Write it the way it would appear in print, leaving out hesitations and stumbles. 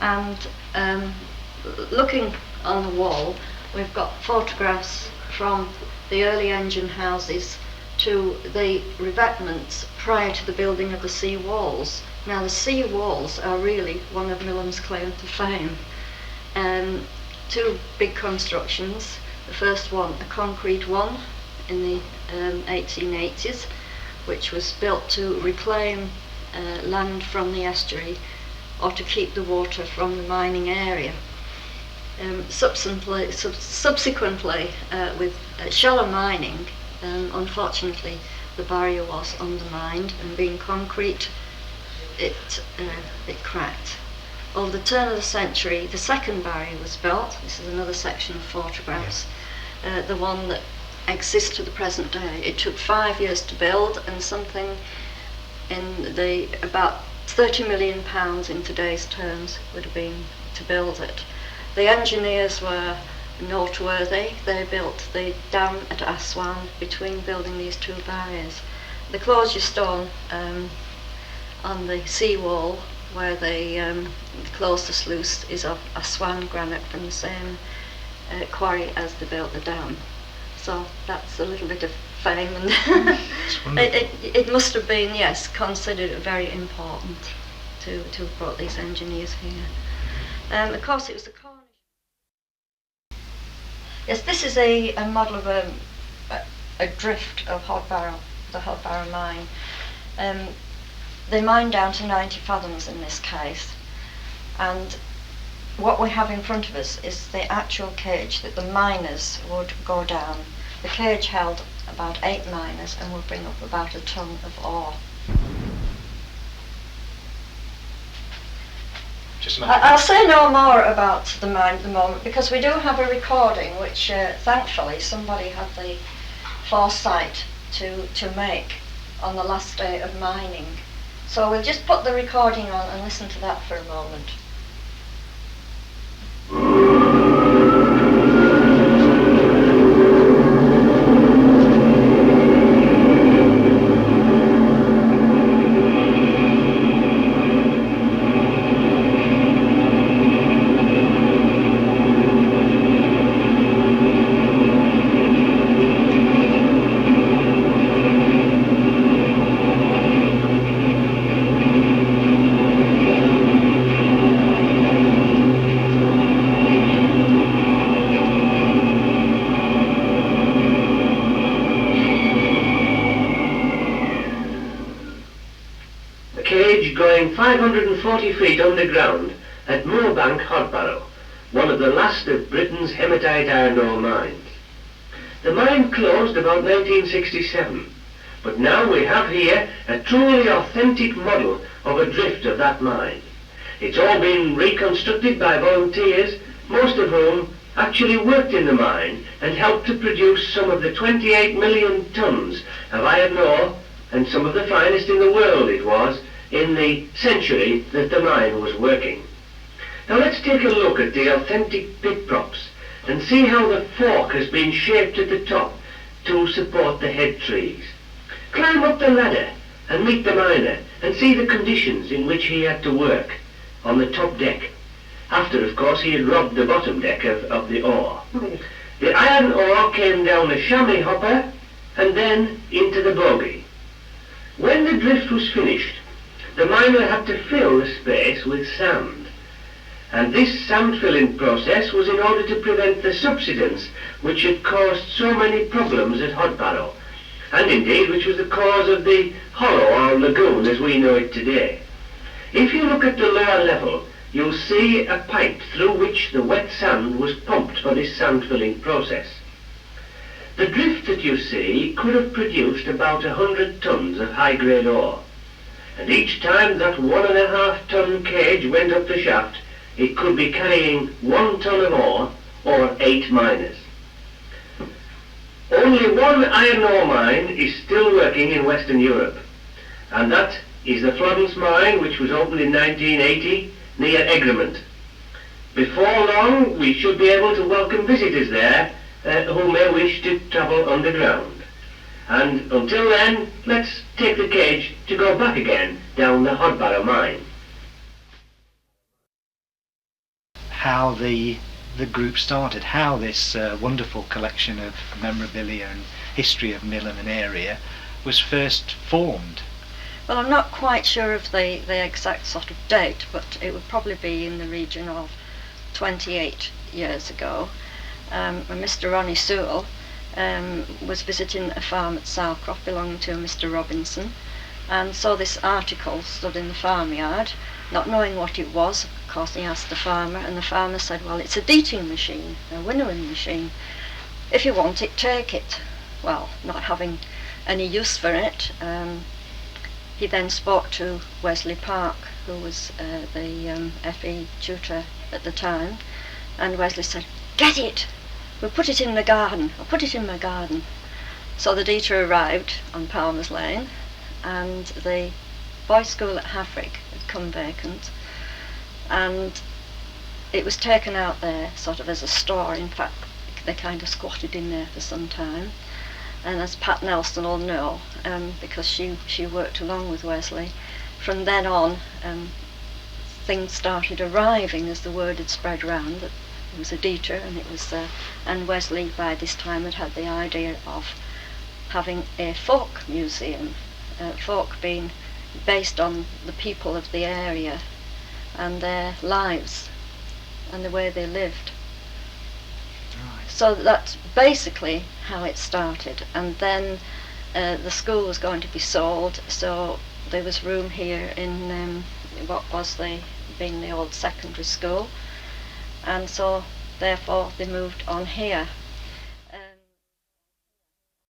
And looking on the wall, we've got photographs from the early engine houses to the revetments prior to the building of the sea walls. Now the sea walls are really one of Millom's claim to fame. Two big constructions. The first one, a concrete one in the 1880s, which was built to reclaim land from the estuary or to keep the water from the mining area. Subsequently, with shallow mining, unfortunately the barrier was undermined, and being concrete, it cracked. Over the turn of the century, the second barrier was built. This is another section of photographs, the one that exists to the present day. It took 5 years to build, and something in the about £30 million in today's terms would have been to build it. The engineers were noteworthy. They built the dam at Aswan between building these two barriers. The closure stone on the seawall where they closed the sluice is of Aswan granite from the same quarry as they built the dam. So that's a little bit of fame, and it must have been, yes, considered very important to have brought these engineers here. Of course, it was the Cornish. Yes, this is a model of a drift of Hodbarrow, the Hodbarrow mine. They mine down to 90 fathoms in this case, and what we have in front of us is the actual cage that the miners would go down. The cage held about 8 miners and would bring up about a ton of ore. I'll say no more about the mine at the moment, because we do have a recording which thankfully somebody had the foresight to make on the last day of mining. So we'll just put the recording on and listen to that for a moment. Going 540 feet underground at Millom, Hodbarrow, one of the last of Britain's hematite iron ore mines. The mine closed about 1967, but now we have here a truly authentic model of a drift of that mine. It's all been reconstructed by volunteers, most of whom actually worked in the mine and helped to produce some of the 28 million tonnes of iron ore, and some of the finest in the world it was, in the century that the mine was working. Now let's take a look at the authentic pit props and see how the fork has been shaped at the top to support the head trees. Climb up the ladder and meet the miner and see the conditions in which he had to work on the top deck, after of course he had robbed the bottom deck of the ore. The iron ore came down a chamois hopper and then into the bogie. When the drift was finished, the miner had to fill the space with sand, and this sand filling process was in order to prevent the subsidence which had caused so many problems at Hodbarrow, and indeed which was the cause of the hollow or lagoon as we know it today. If you look at the lower level, you'll see a pipe through which the wet sand was pumped for this sand filling process. The drift that you see could have produced about 100 tonnes of high-grade ore. And each time that 1.5 ton cage went up the shaft, it could be carrying 1 ton of ore or 8 miners. Only one iron ore mine is still working in Western Europe, and that is the Florence mine, which was opened in 1980 near Egremont. Before long, we should be able to welcome visitors there who may wish to travel underground. And until then, let's take the cage to go back again down the Hodbarrow mine. how the group started, how this wonderful collection of memorabilia and history of Millom and area was first formed. Well, I'm not quite sure of the exact sort of date, but it would probably be in the region of 28 years ago. When Mr. Ronnie Sewell was visiting a farm at Southcroft belonging to Mr. Robinson, and saw this article stood in the farmyard. Not knowing what it was, of course he asked the farmer, and the farmer said, well, it's a deeting machine, a winnowing machine. If you want it, take it. Well, not having any use for it, he then spoke to Wesley Park, who was the FE tutor at the time, and Wesley said, get it! We'll put it in the garden. I'll put it in my garden. So the deeter arrived on Palmer's Lane, and the boys' school at Havrick had come vacant, and it was taken out there sort of as a store. In fact, they kind of squatted in there for some time. And as Pat Nelson will know, because she worked along with Wesley, from then on things started arriving as the word had spread round that it was a deeter, and it was and Wesley by this time had the idea of having a folk museum, folk being based on the people of the area and their lives and the way they lived. Right. So that's basically how it started. And then the school was going to be sold, so there was room here in what was being the old secondary school, and so therefore they moved on here.